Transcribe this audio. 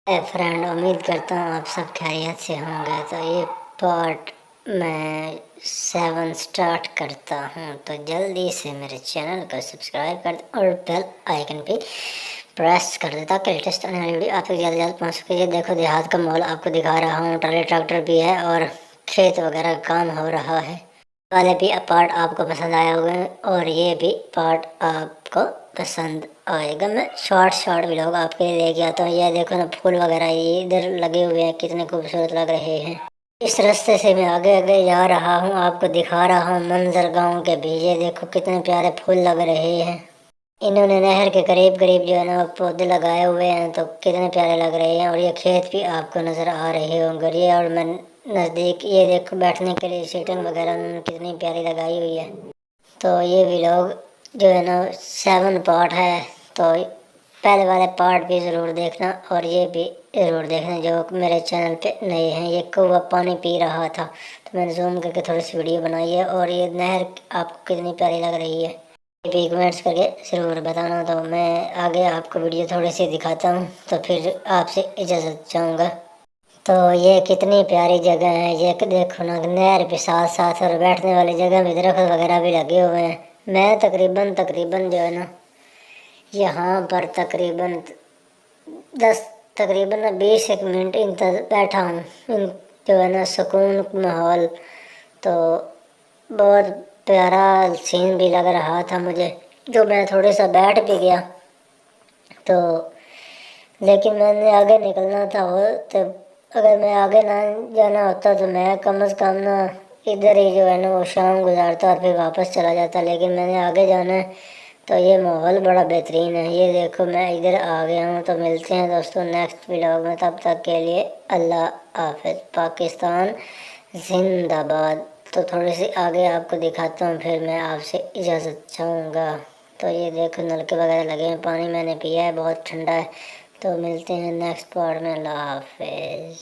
Friend, उम्मीद करता हूँ आप सब खैरियत से होंगे। तो ये पार्ट मैं 7 स्टार्ट करता हूँ, तो जल्दी से मेरे चैनल को सब्सक्राइब कर दो और बेल आइकन पे प्रेस कर दो ताकि लेटेस्ट आने वाली वीडियो आप तक जल्द जल्द पहुँच सके। ये देखो देहात का माहौल आपको दिखा रहा हूँ, ट्राली ट्रैक्टर भी है और खेत वगैरह का काम हो रहा है। वाले भी पार्ट आपको पसंद आया होगा और ये भी पार्ट आपको पसंद आएगा। मैं शॉर्ट व्लॉग आपके लिए लेके आता हूँ। ये देखो ना, फूल वगैरह ये इधर लगे हुए हैं, कितने खूबसूरत लग रहे हैं। इस रास्ते से मैं आगे आगे जा रहा हूँ, आपको दिखा रहा हूँ मंजर गांव के भी। ये देखो कितने प्यारे फूल लग रहे हैं। इन्होंने नहर के करीब करीब जो है ना पौधे लगाए हुए हैं, तो कितने प्यारे लग रहे हैं। और ये खेत भी आपको नज़र आ रहे होंगे। ये और मैं नज़दीक ये देखो बैठने के लिए सीटिंग वगैरह उन्होंने कितनी प्यारी लगाई हुई है। तो ये व्लॉग जो है ना 7 पार्ट है, तो पहले वाले पार्ट भी ज़रूर देखना और ये भी ज़रूर देखना जो मेरे चैनल पे नए हैं। ये कौवा पानी पी रहा था, तो मैंने जूम करके थोड़ी सी वीडियो बनाई है। और ये नहर आपको कितनी प्यारी लग रही है, ये भी कमेंट्स करके ज़रूर बताना। तो मैं आगे आपको वीडियो थोड़ी सी दिखाता हूँ, तो फिर आपसे इजाज़त चाहूँगा। तो ये कितनी प्यारी जगह है। ये देखो ना, नहर के साथ साथ और बैठने वाली जगह में दरख्त वगैरह भी लगे हुए हैं। मैं तकरीबन जो है ना यहाँ पर तकरीबन 20 एक मिनट बैठा हूँ। जो है ना सुकून माहौल, तो बहुत प्यारा सीन भी लग रहा था मुझे, जो मैं थोड़े सा बैठ भी गया। तो लेकिन मैंने आगे निकलना था, वो तो अगर मैं आगे ना जाना होता तो मैं कम से कम ना इधर ही जो है ना वो शाम गुजारता और फिर वापस चला जाता। लेकिन मैंने आगे जाना है, तो ये माहौल बड़ा बेहतरीन है। ये देखो मैं इधर आ गया हूँ। तो मिलते हैं दोस्तों नेक्स्ट व्लॉग में, तब तक के लिए अल्लाह हाफिज़। पाकिस्तान जिंदाबाद। तो थोड़ी सी आगे आपको दिखाता हूँ, फिर मैं आपसे इजाज़त चाहूँगा। तो ये देखो नलके वगैरह लगे हैं, पानी मैंने पिया है, बहुत ठंडा है। तो मिलते हैं नेक्स्ट पार्ट में। अल्लाह हाफिज़।